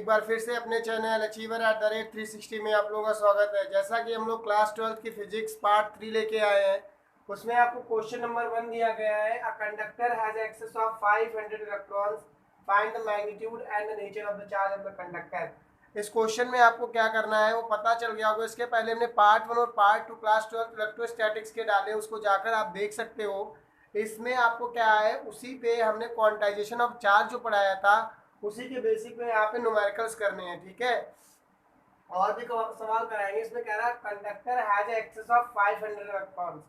बार फिर से अपने चैनल Achiever@360 में आप लोगों का स्वागत है। जैसा कि हम लोग क्लास 12 की फिजिक्स पार्ट 3 लेके आए हैं, उसमें आपको क्वेश्चन नंबर 1 दिया गया है। A conductor has excess of 500 electrons, find the magnitude and the nature of the charge of the conductor. इस क्वेश्चन में आपको क्या करना है वो पता चल गया होगा। इसके पहले हमने पार्ट 1 और पार्ट 2 क्लास 12 इलेक्ट्रोस्टैटिक्स के डाले, उसको जाकर आप देख सकते हो। इसमें आपको क्या है, उसी पे हमने क्वांटाइजेशन ऑफ चार्ज जो पढ़ाया था उसी के बेसिक में यहाँ पे न्यूमेरिकल्स करने हैं। ठीक है, और भी सवाल कराएंगे। इसमें कह रहा है conductor has excess of 500 electrons,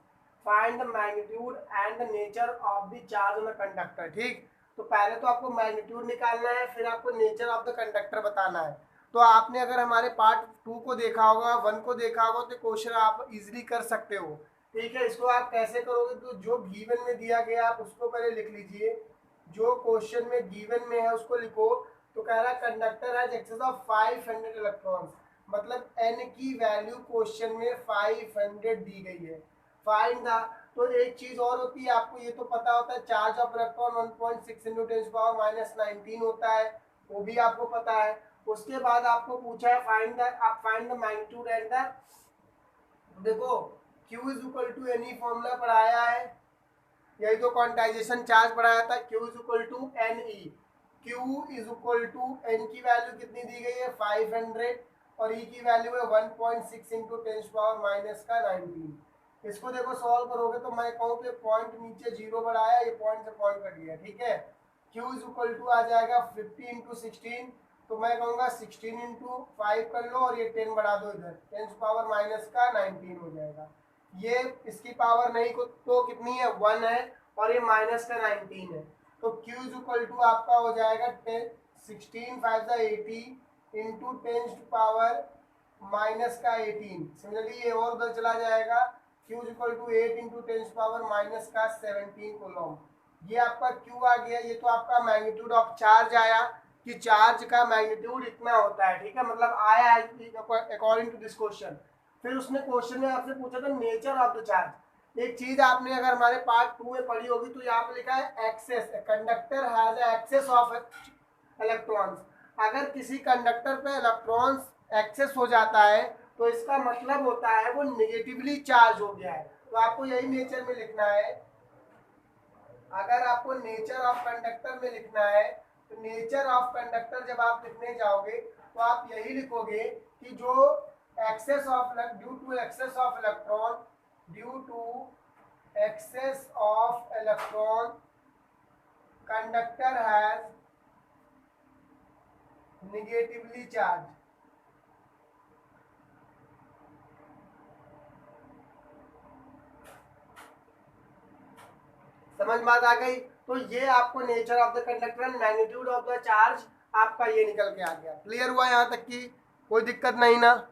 find the magnitude and the nature of the charge on the conductor. ठीक, तो पहले तो आपको मैग्नीट्यूड निकालना है, फिर आपको नेचर ऑफ द कंडक्टर बताना है। तो आपने अगर हमारे पार्ट 2 को देखा होगा, 1 को देखा होगा, तो क्वेश्चन आप इजीली कर सकते हो। ठीक है, इसको आप कैसे करोगे, तो जो गिवन में दिया गया आप उसको पहले लिख लीजिए। जो क्वेश्चन में गिवन में है उसको लिखो। तो कह रहा है conductor has excess of 500 electrons, मतलब n की वैल्यू क्वेश्चन में 500 दी गई है। फाइंड द, तो एक चीज और होती है, आपको ये तो पता होता है, चार्ज ऑफ इलेक्ट्रॉन 1.6 × 10⁻⁻19 होता है, वो भी आपको पता है। उसके बाद आपको पूछा है find the magnitude and the, देखो Q is equal to n e formula पढ़ाया है, यही तो क्वांटाइजेशन चार्ज पढ़ाया था। Q is equal to n e, Q is equal to n की वैल्यू कितनी दी गई है 500, और E की वैल्यू है 1.6 × 10⁻⁻19। इसको देखो सॉल्व करोगे तो मैं कहूँ कि पॉइंट नीचे जीरो बढ़ाया, ये पॉइंट से पॉइंट कट गया। ठीक है, Q इज इक्वल टू आ जाएगा 50 × 16, तो मैं कहूँगा 16 × 5 कर लो और ये 10 बढ़ा दो इधर, 10⁻⁻19 हो जाएगा। ये इसकी पावर नहीं को तो कितनी है 1 है, और ये -19 है। तो Q इज इक्वल टू आपका हो जाएगा 16 5 80 इंटू 10⁻⁻18। सिमिलरली ये और उधर चला जाएगा, Q is equal to 8 into 10⁻⁻17 coulomb. ये आपका Q आ गया। ये तो आपका मैग्नीट्यूड ऑफ चार्ज आया कि चार्ज का मैग्नीट्यूड इतना होता है। ठीक है, मतलब आया है अकॉर्डिंग टू दिस क्वेश्चन। फिर उसने क्वेश्चन में आपसे पूछा था नेचर ऑफ द चार्ज। एक चीज आपने अगर हमारे पार्ट 2 में पढ़ी होगी, तो यहाँ पे लिखा है excess, conductor has excess of electrons. अगर किसी कंडक्टर पे इलेक्ट्रॉन्स एक्सेस हो जाता है तो इसका मतलब होता है वो नेगेटिवली चार्ज हो गया है। तो आपको यही नेचर में लिखना है। अगर आपको नेचर ऑफ कंडक्टर में लिखना है, तो नेचर ऑफ कंडक्टर जब आप लिखने जाओगे तो आप यही लिखोगे कि जो excess of due to excess of electron, due to excess of electron conductor has negatively charge. समझ बात आ गई। तो ये आपको nature of the conductor and magnitude of the charge आपका ये निकल के आ गया। क्लियर हुआ यहाँ तक की? कोई दिक्कत नहीं ना?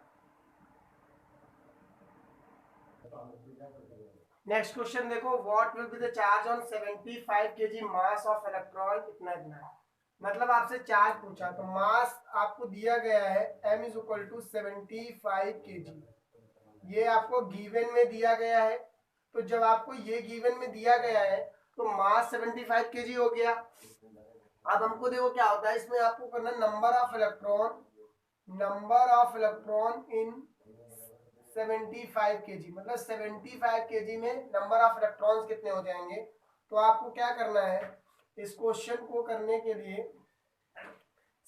नेक्स्ट क्वेश्चन देखो, what will be the charge on 75 kg mass of electron, इतना इतना। मतलब आपसे चार्ज पूछा, तो मास आपको दिया गया है m is equal to 75 kg, ये आपको गिवन में दिया गया है। तो जब आपको ये गिवन में दिया गया है तो मास 75 kg हो गया। अब हमको देखो क्या होता है, इसमें आपको करना number of electron in 75 kg, मतलब 75 kg में नंबर ऑफ इलेक्ट्रॉन्स कितने हो जाएंगे। तो आपको क्या करना है, इस क्वेश्चन को करने के लिए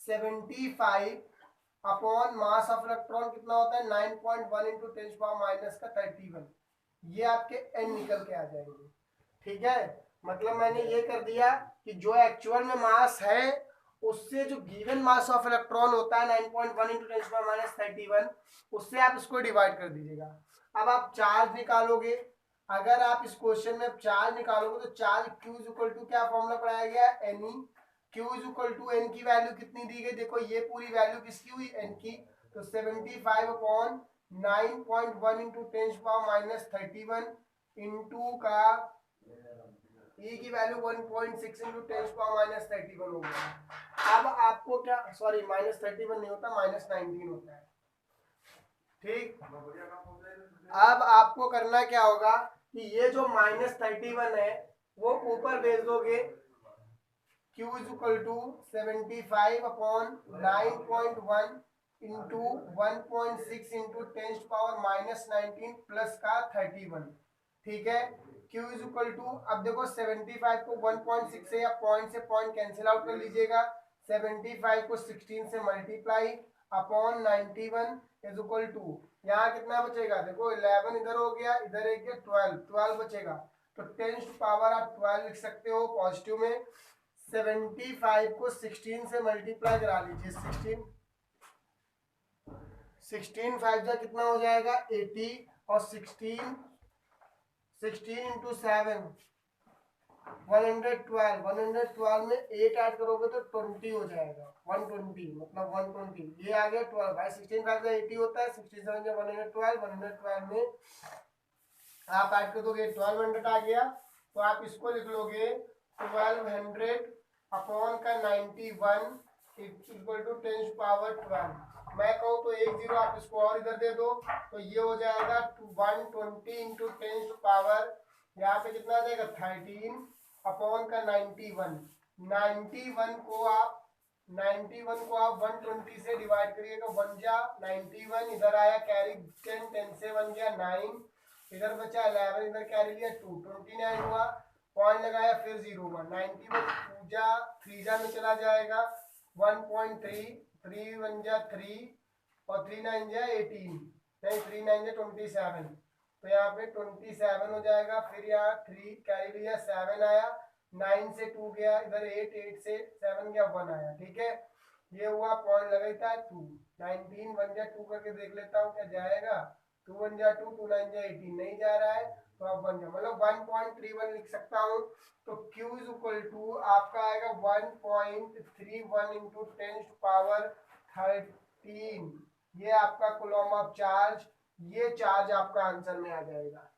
75 अपॉन मास ऑफ इलेक्ट्रॉन कितना होता है 9.1 × 10⁻⁻31, ये आपके n निकल के आ जाएंगे। ठीक है, मतलब मैंने ये कर दिया कि जो एक्चुअल में मास है उससे जो गिवन मास ऑफ इलेक्ट्रॉन होता है 9.1 × 10⁻31, उससे आप इसको डिवाइड कर दीजिएगा। अब आप चार्ज निकालोगे। अगर आप इस क्वेश्चन में चार्ज निकालोगे तो charge Q is equal to क्या फॉर्मूला पढ़ाया गया है, n e. Q is equal to n की वैल्यू कितनी दी गई, देखो ये पूरी वैल्यू किसकी हुई, एन की। तो 75 अपॉन 9.1 × 10⁻31 इंटू का E की वैल्यू 1.6 × 10⁻31 हो गया। अब आपको क्या, सॉरी -31 नहीं होता, -19 होता है। ठीक, अब आपको करना क्या होगा कि ये जो -31 है वो ऊपर भेज दोगे, Q is equal to 75 upon 9.1 into 1.6 into 10⁻⁻19 plus का 31। ठीक है, Q इज इक्वल टू, अब देखो 75 को 1.6 से या पॉइंट से पॉइंट कैंसिल आउट कर लीजिएगा, 75 को 16 से multiply upon 91 is equal to, यहाँ कितना बचेगा, देखो 11 इधर हो गया, इधर एक 12 बचेगा, तो 10⁻, आप 12 लिख सकते हो पॉजिटिव में। 75 को 16 से मल्टीप्लाई करा लीजिए, 16 5 का कितना हो जाएगा 80, और 16 इंटू 7 112 में 8 ऐड करोगे तो 20 हो जाएगा, 120 मतलब 120, ये आ गया 12 भाई। 16 5 का 80 होता है, 16 7 का 112 में आप ऐड कर दोगे 1200 आ गया, तो आप इसको लिख लोगे 1200 अपॉन का 91 इक्वल टू 10⁻12। मैं कहूँ तो 1 0 आप इसको और इधर दे दो, तो ये हो जाएगा 120 इंटू 10⁻, यहाँ पे कितना आ जाएगा 13 अपॉन का 91 को आप 120 से डिवाइड करिएगा, 1 जा 91, इधर आया कैरी 10 से 1 गया 9, इधर बचा 11, इधर कैरी लिया 2, 29 हुआ, पॉइंट लगाया फिर 0 हुआ, 91 3 जा में चला जाएगा 1.3, 3 1 जा 3 और 3 9 जा 18, नहीं 3 9 जा 27, तो यहाँ पे 27 हो जाएगा, फिर यहाँ 3 कैरी लिया 7 आया, 9 से 2 गया, इधर 8 से 7 गया 1 आया। ठीक है, ये हुआ, पॉइंट लगाता है 2, 19 1 जा 2 करके देख लेता हूँ क्या जाएगा, 2 1 जा 2, 2 9 जा 18 नहीं जा रहा है, तो अब 1 जा मतलब 1.31 लिख सकता हूँ। तो Q इज इक्वल टू आपका आएगा 1.31 इंटू 10⁻13, ये आपका कूलम ऑफ चार्ज, ये चार्ज आपका आंसर में आ जाएगा।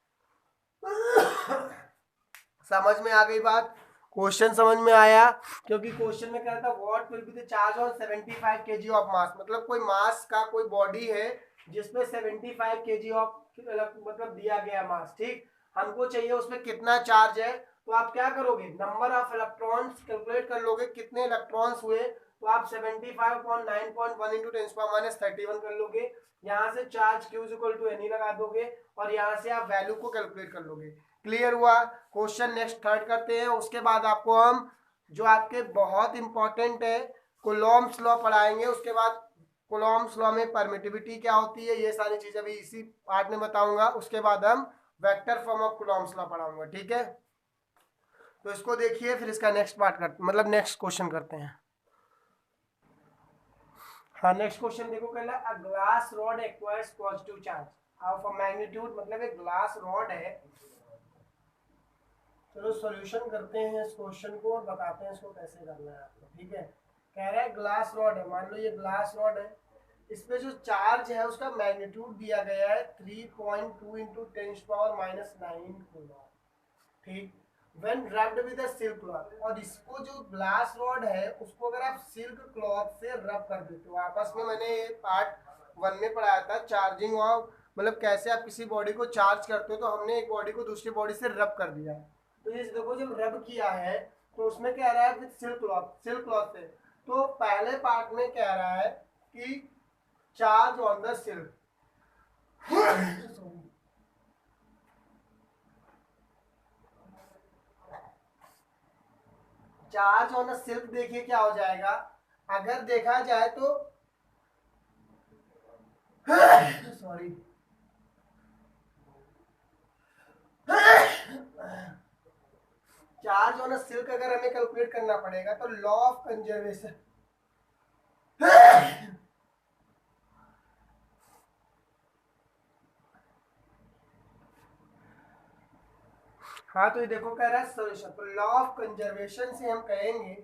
समझ में आ गई बात, क्वेश्चन समझ में आया, क्योंकि क्वेश्चन में कह रहा था what will be the charge on 75 kg of mass, मतलब कोई मास का कोई बॉडी है जिसमें 75 kg ऑफ मतलब दिया गया मास, ठीक, हमको चाहिए उसमें कितना चार्ज है, तो आप क्या करोगे, नंबर ऑफ इलेक्ट्रॉन्स कैलकुलेट कर लोगे, कितने इलेक्ट्रॉन्स हुए, तो आप 75/9.1 इंटू 10⁻31 कर लोगे, यहाँ से charge Q equal to n लगा दोगे, और यहाँ से आप वैल्यू को कैलकुलेट कर लोगे। क्लियर हुआ। क्वेश्चन नेक्स्ट थर्ड करते हैं, उसके बाद आपको हम जो आपके बहुत इंपॉर्टेंट है कूलॉम्स लॉ पढ़ाएंगे, उसके बाद कूलॉम्स लॉ में परमिटिविटी क्या होती है, ये सारी चीजें भी इसी पार्ट में बताऊंगा, उसके बाद हम vector form of Coulomb's law पढ़ाऊंगा। ठीक है, तो इसको देखिए, फिर इसका नेक्स्ट पार्ट करते मतलब नेक्स्ट क्वेश्चन करते हैं। हाँ, नेक्स्ट क्वेश्चन देखो, कहला a glass rod acquires positive charge of a magnitude, मतलब एक ग्लास रॉड है। चलो सॉल्यूशन करते हैं इस क्वेश्चन को और बताते हैं इसको कैसे करना है आपको। ठीक है, कह रहा है ग्लास रॉड है, मान लो ये ग्लास रॉड है, इसमें जो चार्ज है उसका मैग्नीट्यूड दिया गया है 3.2 इंटू 10⁻⁹ कूलॉम। ठीक, when rubbed with a silk cloth, और इसको जो ग्लास रॉड है उसको अगर आप सिल्क क्लॉथ से रब कर देते हो आपस में, मैंने ये पार्ट 1 में पढ़ाया था चार्जिंग ऑफ, मतलब कैसे आप किसी बॉडी को चार्ज करते हो, तो हमने एक बॉडी को दूसरी बॉडी से रब कर दिया, तो ये देखो जब रब किया है तो उसमें कह रहा है विद सिल्क क्लॉथ से, तो पहले पार्ट में कह रहा है कि charge on the silk charge on silk देखिए क्या हो जाएगा, अगर देखा जाए तो सॉरी चार्ज ऑन सिल्क अगर हमें कैलकुलेट करना पड़ेगा तो लॉ ऑफ कंजर्वेशन हाँ, तो ये देखो कह रहा है सॉल्यूशन, तो लॉ ऑफ कंजर्वेशन से हम कहेंगे,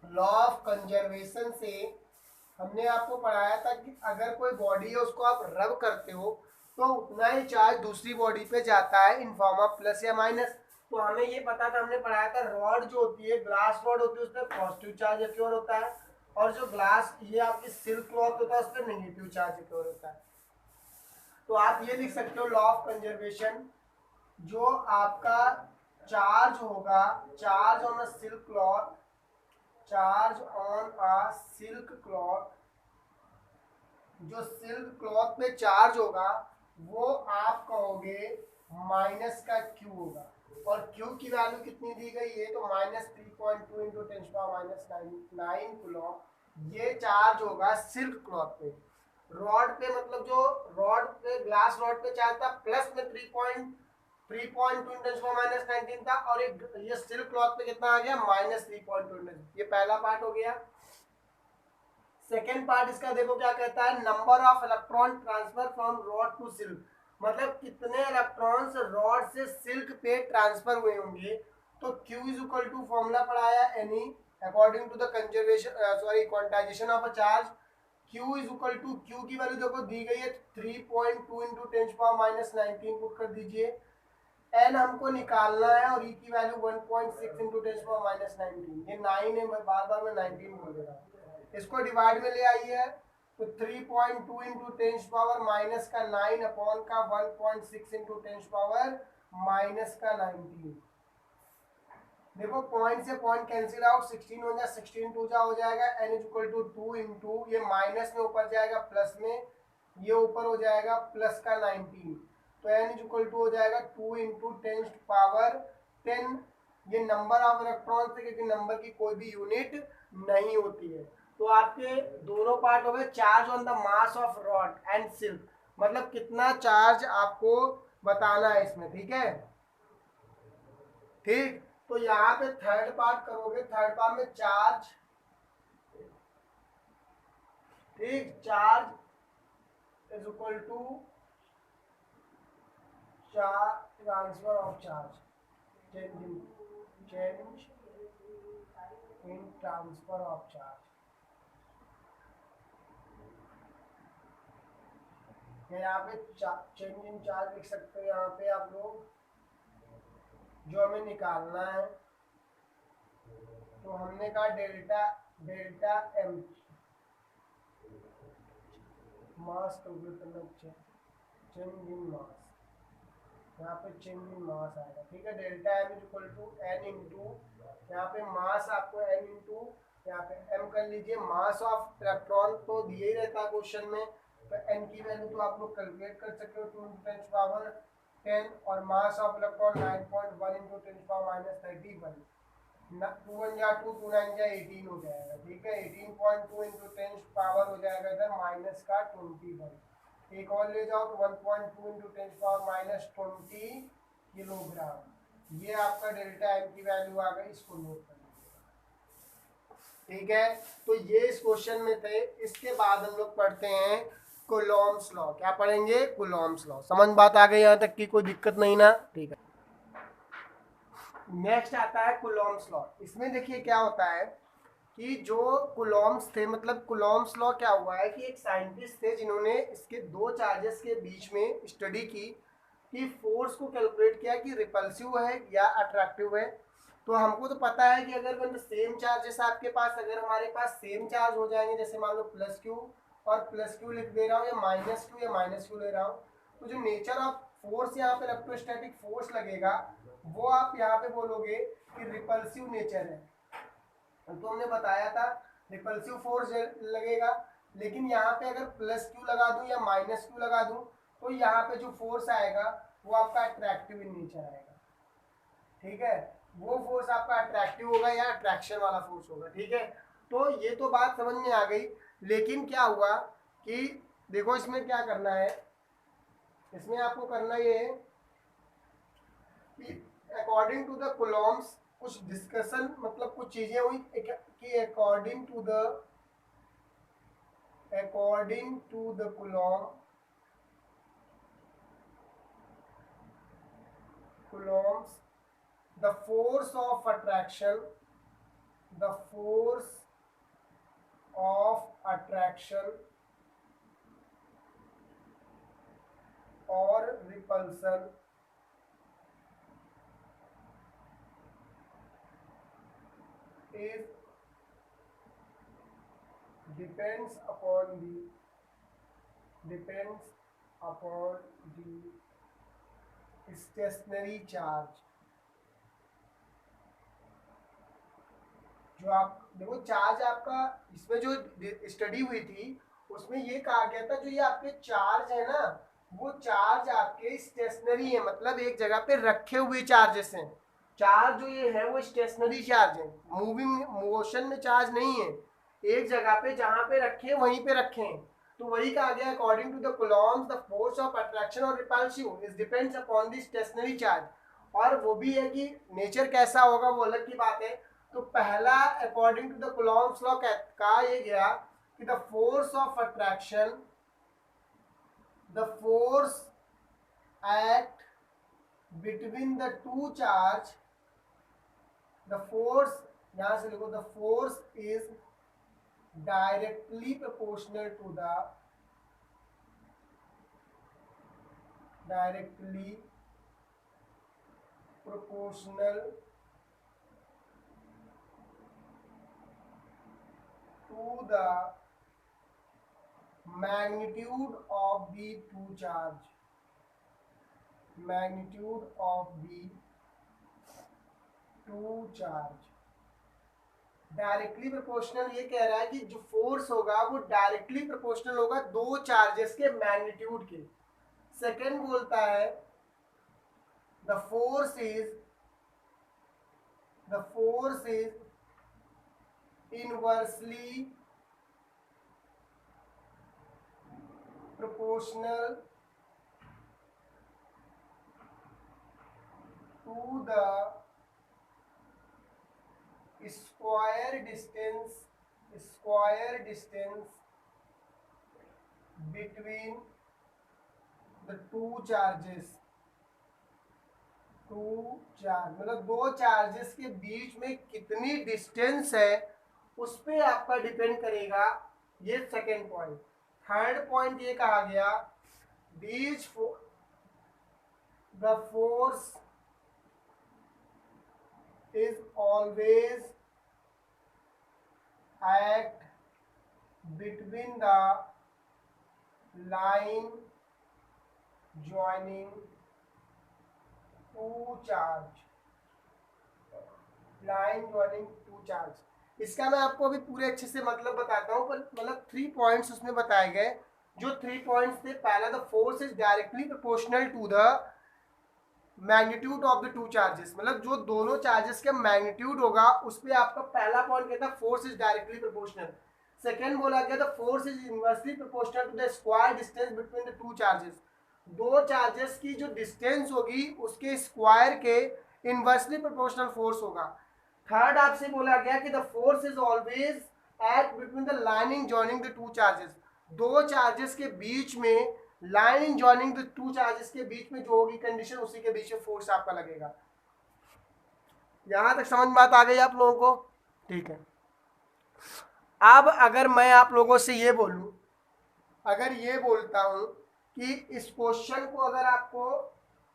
लॉ ऑफ कंजर्वेशन से हमने आपको पढ़ाया था कि अगर कोई बॉडी है उसको आप रब करते हो तो उतना ही चार्ज दूसरी बॉडी पे जाता है इन फॉर्म ऑफ प्लस या माइनस। तो हमें ये पता था, हमने पढ़ाया था रॉड जो होती है, ग्लास रॉड होती है, उसमें पॉजिटिव चार्ज एक्योर होता है, और जो ग्लास ये आपकी सिल्क क्लॉथ होता है उस पर नेगेटिव चार्ज एक्योर होता है। तो आप ये लिख सकते हो लॉ ऑफ कंजर्वेशन, जो आपका चार्ज होगा, charge on a silk cloth, charge on a silk cloth, जो सिल्क क्लॉथ पे चार्ज होगा वो आप कहोगे माइनस का क्यू होगा। और क्यू की वैल्यू कितनी दी गई है, तो -3.2 इंटू 10⁻⁹ कूलम ये चार्ज होगा सिल्क क्लॉथ पे। रॉड पे मतलब जो रॉड पे ग्लास रॉड पे चार्ज था प्लस में 3.2 10⁻⁹ था, और एक ये सिल्क क्लॉथ पे कितना आ गया -3.2। ये पहला पार्ट हो गया। सेकेंड पार्ट इसका देखो क्या कहता है, number of electron transfer from rod to silk, मतलब कितने इलेक्ट्रॉन्स रॉड से सिल्क पे ट्रांसफर हुए होंगे। तो Q is equal to formula पढ़ाया any according to the conservation quantization of a charge. Q is equal to, Q की value देखो दी गई है 3.2 इंटू 10⁻⁹ पुट कर दीजिए। N हमको निकालना है और E की वैल्यू 1.6 इंटू 10⁻⁹, ये 9 है, मैं बार बार मैं 19 बोल दे रहा हूँ। इसको डिवाइड में ले आई है तो 3.2 इंटू 10 पावर माइनस का 9 अपॉन का 1.6 इंटू 10 पावर माइनस का 19। देखो पॉइंट से पॉइंट कैंसिल आउट, 16 हो जाए 16 टू जा हो जाएगा, n is equal to 2 into ये माइनस में ऊपर जाएगा प्लस में, ये ऊपर हो जाएगा प्लस का 19, तो n इज इक्वल टू हो जाएगा 2 इंटू 10 पावर 10। ये नंबर ऑफ इलेक्ट्रॉन से, क्योंकि नंबर की कोई भी यूनिट नहीं होती है। तो आपके दोनों पार्ट हो गए, charge on the mass of rod and silk, मतलब कितना चार्ज आपको बताना है इसमें, ठीक है। ठीक, तो यहाँ पे थर्ड पार्ट करोगे, थर्ड पार्ट में चार्ज, ठीक, charge is equal to charge transfer of charge, change in transfer of charge. यहाँ पे चेंज इन चार्ज लिख सकते हो यहाँ पे आप लोग, जो हमें निकालना है। तो हमने कहा delta delta m mass calculate करना, चेंज इन मास, यहाँ पे चेंज इन मास आएगा, ठीक है। Delta m is equal to n into, यहाँ पे मास आपको एन इंटू यहाँ पे एम कर लीजिए। मास ऑफ इलेक्ट्रॉन तो दिए ही रहता है क्वेश्चन में, तो एन की वैल्यू तो आप लोग कैलकुलेट कर सकते हो 2 इंटू 10 पावर 10, और mass of electron 9.1 into 10 power -31, 2 1 जा 2 2 9 जा 18 हो जाएगा, ठीक है। 18.2 इंटू 10 पावर हो जाएगा इधर माइनस का 21, एक और ले जाओ तो 1.2 इंटू 10 पावर -20 किलोग्राम। ये आपका डेल्टा एम की वैल्यू आ गई, इसको नोट कर लीजिएगा, ठीक है। तो ये इस क्वेश्चन में थे। इसके बाद हम लोग पढ़ते हैं कूलॉम्स लॉ। क्या पढ़ेंगे? Coulomb's law. समझ बात आ गई यहाँ तक की? कोई दिक्कत नहीं ना? ठीक है। नेक्स्ट आता है कूलॉम्स लॉ। इसमें देखिए क्या होता है कि जो कूलॉम्स थे, मतलब कूलॉम्स लॉ क्या हुआ है कि एक साइंटिस्ट थे जिन्होंने इसके दो चार्जेस के बीच में स्टडी की कि फोर्स को कैलकुलेट किया कि रिपल्सिव है या अट्रैक्टिव है। तो हमको तो पता है कि अगर मतलब सेम चार्जेस आपके पास, अगर हमारे पास सेम चार्ज हो जाएंगे, जैसे मान लो प्लस क्यू और प्लस क्यू लिख दे रहा हूँ, या माइनस क्यू या माइनस क्यू ले रहा हूँ, तो जो नेचर ऑफ फोर्स यहाँ पे इलेक्ट्रोस्टैटिक फोर्स लगेगा वो आप यहाँ पे बोलोगे कि रिपल्सिव नेचर है। तो हमने बताया था रिपल्सिव फोर्स लगेगा, लेकिन यहाँ पे अगर प्लस क्यू लगा दूं या माइनस क्यू लगा दूं तो यहाँ पे जो फोर्स आएगा वो आपका अट्रैक्टिव इन नेचर आएगा, ठीक है। वो फोर्स आपका अट्रैक्टिव होगा या अट्रैक्शन वाला फोर्स होगा, ठीक है। तो ये तो बात समझ में आ गई। लेकिन क्या हुआ कि देखो इसमें क्या करना है, इसमें आपको करना ये है कि अकॉर्डिंग टू द कूलॉम्स कुछ डिस्कशन, मतलब कुछ चीजें हुई कि according to the Coulomb's the force of attraction or repulsion is depends upon the stationary charge, जो आप देखो चार्ज आपका इसमें जो स्टडी हुई थी उसमें ये कहा गया था जो ये आपके चार्ज है ना वो चार्ज आपके स्टेशनरी है, मतलब एक जगह पे रखे हुए चार्जेस हैं। चार्ज जो ये है वो स्टेशनरी चार्ज है, मूविंग मोशन में चार्ज नहीं है, एक जगह पे जहां पे रखे वहीं पे रखें। तो वही कहा गया according to the Coulomb's the force of attraction or repulsive is depends upon the stationary charge. और वो भी है कि नेचर कैसा होगा वो अलग की बात है। तो पहला according to the Coulomb's law कहा ये गया कि the force of attraction the force act between the two charge the force, यहां से लिखो, the force is directly proportional to the directly proportional to the magnitude of the two charge, magnitude of the two charge। Directly proportional ये कह रहा है कि जो force होगा वो डायरेक्टली प्रोपोर्शनल होगा दो चार्जेस के मैग्नीट्यूड के। सेकेंड बोलता है the force is inversely proportional to the square distance between the two charges. Two charge मतलब दो चार्जेस के बीच में कितनी डिस्टेंस है उस पे आपका डिपेंड करेगा। ये सेकेंड पॉइंट। थर्ड पॉइंट ये कहा गया these the force is always act between the line joining two charge, line joining two charge। इसका मैं आपको अभी पूरे अच्छे से मतलब बताता हूँ, पर मतलब 3 पॉइंट्स उसमें बताए गए। जो 3 पॉइंट्स थे, पहला the force is directly proportional to the magnitude of the two charges, मतलब जो दोनों चार्जेस का मैग्नीट्यूड होगा उस पर आपका पहला पॉइंट कहता है force is directly proportional. Second बोला गया the force is inversely proportional to the square distance between the two charges, दो चार्जेस की जो डिस्टेंस होगी उसके स्क्वायर के इनवर्सली प्रोपोर्शनल फोर्स होगा। थर्ड आपसे बोला गया कि the force is always act between the lining joining the two charges, दो चार्जेस के बीच में line joining the two charges के बीच में जो होगी कंडीशन उसी के बीच में फोर्स आपका लगेगा। यहां तक समझ में बात आ गई आप लोगों को? ठीक है। अब अगर मैं आप लोगों से ये बोलूं, अगर ये बोलता हूं कि इस क्वेश्चन को अगर आपको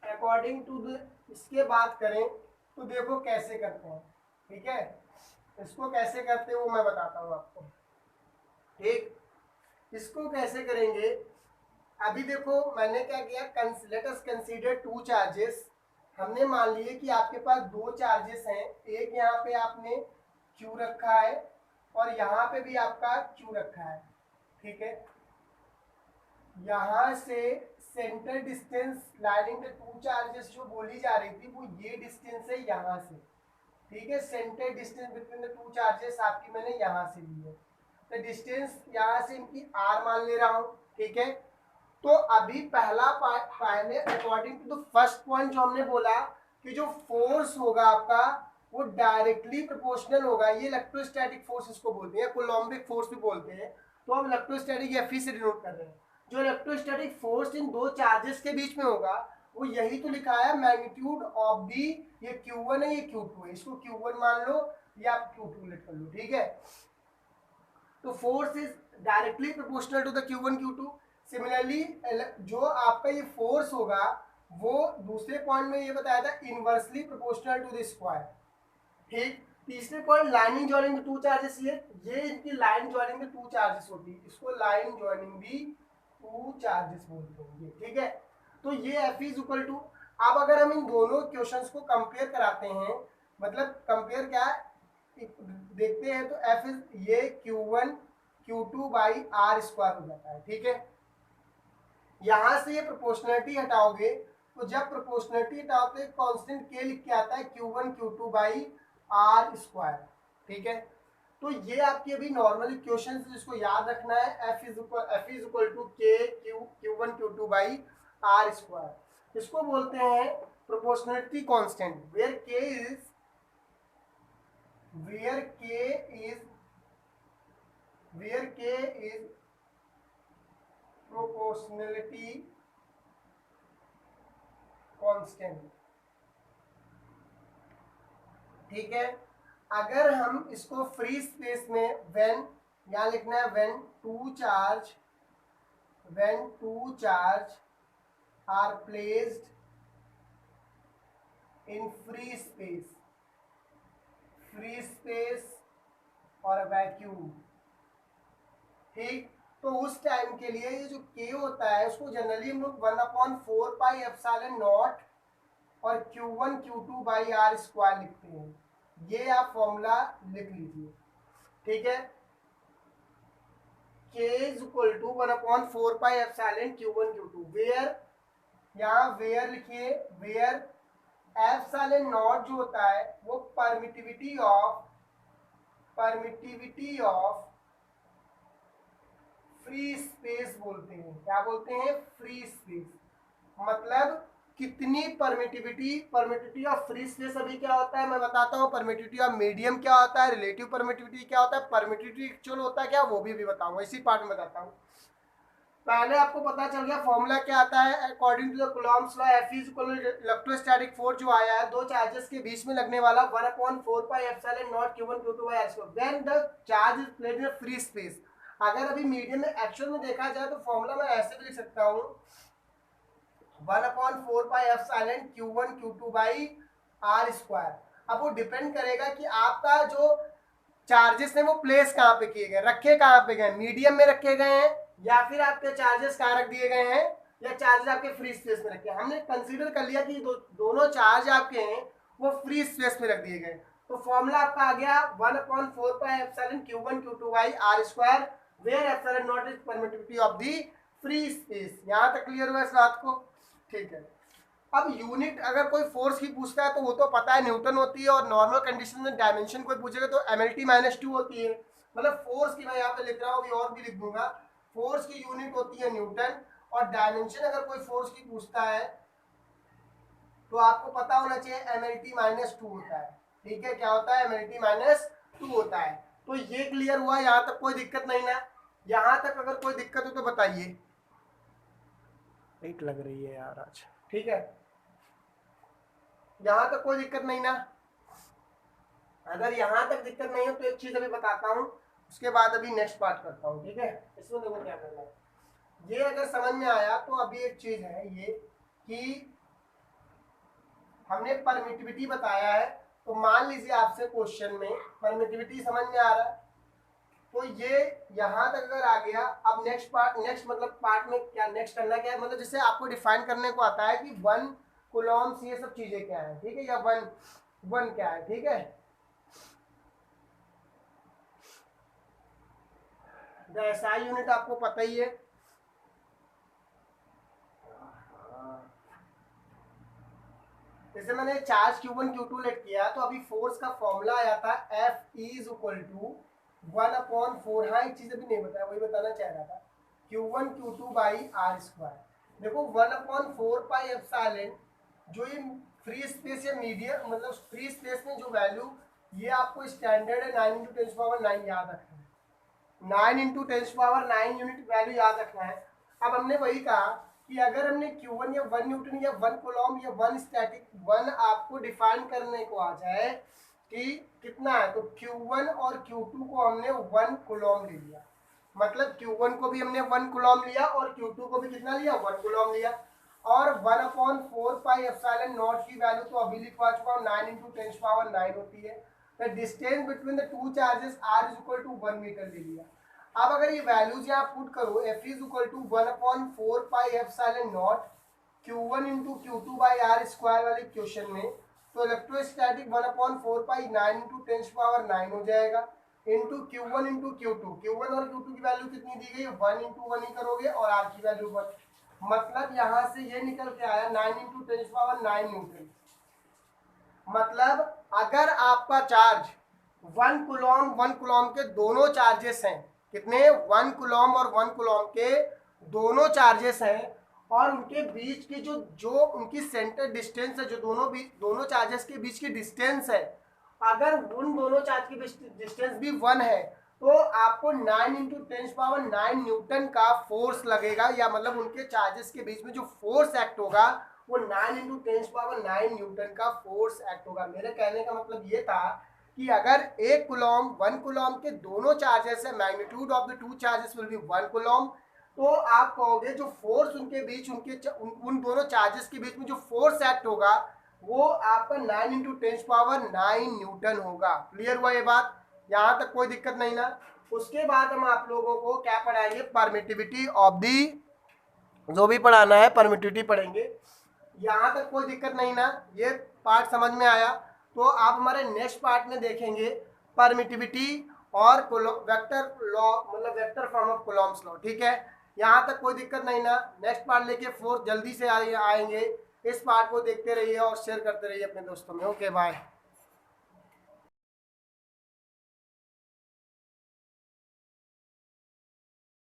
अकॉर्डिंग टू द इसके बात करें तो देखो कैसे करते हैं। ठीक है, इसको कैसे करते हैं वो मैं बताता हूं आपको। ठीक, इसको कैसे करेंगे, अभी देखो मैंने क्या किया, let us consider two charges. हमने मान लिए कि आपके पास दो चार्जेस हैं, एक यहाँ पे आपने क्यू रखा है और यहाँ पे भी आपका क्यू रखा है। ठीक है, यहाँ से centre distance lining the two charges जो बोली जा रही थी वो ये डिस्टेंस है यहाँ से। ठीक है, centre distance between the two charges आपकी मैंने यहाँ से ली है, तो डिस्टेंस यहाँ से इनकी आर मान ले रहा हूँ। ठीक है, तो अभी पहला पहले according to the first point जो हमने बोला कि जो फोर्स होगा आपका वो डायरेक्टली प्रोपोर्शनल होगा। ये इलेक्ट्रोस्टैटिक फोर्स इसको बोलते हैं, कोलम्बिक फोर्स भी बोलते हैं, तो हम इलेक्ट्रोस्टैटिक एफई से डिनोट कर रहे हैं। जो इलेक्ट्रोस्टैटिक फोर्स इन दो चार्जेस के बीच में होगा वो यही तो लिखा है मैग्नीट्यूड ऑफ दी, ये Q1 है ये Q2 है, इसको Q1 मान लो या आप Q2 लेट कर लो। ठीक है, तो force is directly proportional to the Q1 Q2। Similarly जो आपका ये फोर्स होगा वो दूसरे पॉइंट में ये बताया था inversely proportional to the square. ठीक, तीसरे point lining joining the two charges, ये इनकी line joining the two charges होती है, इसको लाइन जॉइनिंग भी टू चार्जेस बोलते हैं। ठीक है, तो ये एफ इज इक्वल टू, अब अगर हम इन दोनों क्वेश्चंस को कंपेयर कराते हैं, मतलब कंपेयर क्या है, देखते हैं तो एफ इज ये Q1 Q2 by r square हो जाता है, ठीक है। यहां से ये प्रोपोर्शनलिटी हटाओगे तो जब प्रोपोर्शनलिटी हटाओ तो एक कांस्टेंट के लिख के आता है Q1 Q2 by r square, ठीक है। तो ये आपकी अभी नॉर्मल इक्वेशन जिसको याद रखना है, एफ इज इक्वल टू के Q1 Q2 by r square. इसको बोलते हैं प्रोपोर्शनलिटी कांस्टेंट, वेयर के इज proportionality कांस्टेंट, ठीक है। अगर हम इसको फ्री स्पेस में व्हेन यहां लिखना है when two charge are placed in free space और वैक्यूम, ठीक। तो उस टाइम के लिए ये जो के होता है उसको जनरली हम लोग 1/4 पाई एप्सिलॉन नॉट और Q1 Q2 by r square लिखते हैं। ये आप फॉर्मूला लिख लीजिए, ठीक है। K is equal to 1/4 pi epsilon Q1 Q2, where यहाँ वेयर लिखिए, वेयर एप्सिलॉन नॉट जो होता है वो परमिटिविटी ऑफ फ्री स्पेस बोलते हैं। क्या बोलते हैं? फ्री स्पेस, मतलब कितनी परमिटिविटी ऑफ फ्री स्पेस। अभी क्या होता है मैं बताता हूँ। परमिटिविटी ऑफ मीडियम क्या होता है, रिलेटिव परमिटिविटी क्या होता है, परमिटिविटी एक्चुअल होता है क्या, वो भी बताऊंगा, इसी पार्ट में बताता हूँ। पहले आपको पता चल गया फॉर्मूला क्या आता है। According to the Coulomb's law F is equal to electrostatic force जो आया है दो चार्जेस के बीच में लगने वाला 1/4 pi epsilon naught Q1 Q2 by r square when the charge is placed in free space. अगर अभी मीडियम में एक्चुअल में देखा जाए तो फॉर्मूला मैं ऐसे भी लिख सकता हूँ 1/4 pi epsilon Q1 Q2 by r square. अब वो डिपेंड करेगा कि आपका जो चार्जेस हैं वो प्लेस कहाँ पे किए गए, रखे कहाँ पे गए, मीडियम में रखे गए हैं या फिर आपके चार्जेस कहाँ रख दिए गए हैं, या चार्जेस आपके फ्री स्पेस में रखे हैं। हमने कंसीडर कर लिया कि दोनों चार्ज आपके हैं वो फ्री स्पेस में रख दिए गए। तो फॉर्मूला आपका आ गया 1/4 pi epsilon Q1 Q2 by r square where epsilon naught is permittivity of the free space. यहाँ तक क्लियर हुआ इस बात को, ठीक है। अब यूनिट अगर कोई फोर्स की पूछता है तो वो तो पता है न्यूटन होती है, और नॉर्मल कंडीशन में डायमेंशन कोई पूछेगा तो MLT -2 होती है। मतलब फोर्स की मैं यहाँ पे लिख रहा हूँ, अभी और भी लिख दूंगा। फोर्स की यूनिट होती है न्यूटन, और डायमेंशन अगर कोई फोर्स की पूछता है तो आपको पता होना चाहिए MLT -2 होता है, ठीक है। क्या होता है? MLT -2 होता है। तो ये क्लियर हुआ, यहाँ तक कोई दिक्कत नहीं ना? यहाँ तक अगर कोई दिक्कत हो तो बताइए। लाइट लग रही है यार आज, ठीक है। यहां तक कोई दिक्कत नहीं ना? अगर यहां तक दिक्कत नहीं हो तो एक चीज अभी बताता हूं, उसके बाद अभी नेक्स्ट पार्ट करता हूं, ठीक है। इसमें देखो क्या करना है, ये अगर समझ में आया तो अभी एक चीज है ये कि हमने परमिटिविटी बताया है। तो मान लीजिए आपसे क्वेश्चन में परमिटिविटी समझ में आ रहा है, तो ये यहां तक अगर आ गया। अब नेक्स्ट पार्ट में क्या नेक्स्ट करना क्या है, मतलब जैसे आपको डिफाइन करने को आता है कि 1 कूलम्स ये सब चीजें क्या है, ठीक है, या वन क्या है, ठीक है। SI यूनिट आपको पता ही है। जैसे मैंने चार्ज Q1 Q2 लेट किया तो अभी फोर्स का फॉर्मूला आया था F इज इक्वल टू 1/4। हाँ, एक चीज अभी नहीं बताया, वही बताना चाह रहा था, Q1 Q2 by r square. देखो 1/4 पाई एप्सिलॉन जो ये फ्री स्पेस या मीडियम, मतलब फ्री स्पेस में जो वैल्यू, ये आपको स्टैंडर्ड है 9 × 10⁹ याद रखना है। 9 × 10⁹ यूनिट वैल्यू याद रखना है। अब हमने वही कहा कि अगर हमने Q1 या 1 न्यूटन या 1 कूलॉम या 1 स्टैटिक 1 आपको डिफाइन करने को आ जाए कि कितना है, तो Q1 और Q2 को हमने 1 कूलॉम ले लिया। मतलब Q1 को भी हमने 1 कूलॉम लिया और Q2 को भी कितना लिया, 1 कूलॉम लिया। और 1/4 पाई एप्सिलॉन नॉट की वैल्यू तो अभी लिखवा चुका हूँ, 9 × 10⁹ होती है। The distance between the two charges r is equal to 1 metre ले लिया। अब अगर ये वैल्यूज यहाँ पुट करो, F is equal to 1/4 pi epsilon naught Q1 × Q2 by r square वाले क्वेश्चन में, तो इलेक्ट्रोस्टैटिक 1/4 पाई 9 इंटू 10⁹ हो जाएगा into Q1 into Q2। Q1 और Q2 की वैल्यू कितनी दी गई, 1 इंटू 1 ही करोगे और R की वैल्यू 1, मतलब यहाँ से ये निकल के आया 9 इंटू 10⁹ न्यूटन। मतलब अगर आपका चार्ज 1 कूलॉम के दोनों चार्जेस हैं, कितने, 1 कूलॉम और 1 कूलॉम के दोनों चार्जेस हैं, और उनके बीच की जो उनकी सेंटर डिस्टेंस है, जो दोनों चार्जेस के बीच की डिस्टेंस है, अगर उन दोनों चार्ज की डिस्टेंस भी 1 है तो आपको 9 इंटू 10⁹ न्यूटन का फोर्स लगेगा, या मतलब उनके चार्जेस के बीच में जो फोर्स एक्ट होगा वो 9 इंटू 10⁹ न्यूटन का फोर्स एक्ट होगा। मेरे कहने का मतलब ये था कि अगर 1 कूलॉम के दोनों चार्जेस है, magnitude of the two charges will be 1 Coulomb, तो आप कहोगे जो फोर्स उनके बीच उन दोनों चार्जेस के बीच में जो फोर्स एक्ट होगा वो आपका 9 इंटू 10⁹ न्यूटन होगा। क्लियर हुआ ये बात, यहाँ तक कोई दिक्कत नहीं ना। उसके बाद हम आप लोगों को क्या पढ़ाएंगे, परमिटिविटी ऑफ दी, जो भी पढ़ाना है परमिटिविटी पढ़ेंगे। यहाँ तक कोई दिक्कत नहीं ना, ये पार्ट समझ में आया। तो आप हमारे नेक्स्ट पार्ट में देखेंगे परमिटिविटी और वेक्टर लॉ, मतलब vector form of Coulomb's law. ठीक है, यहाँ तक कोई दिक्कत नहीं ना। नेक्स्ट पार्ट लेके 4 जल्दी से आएंगे। इस पार्ट को देखते रहिए और शेयर करते रहिए अपने दोस्तों में। Okay bye.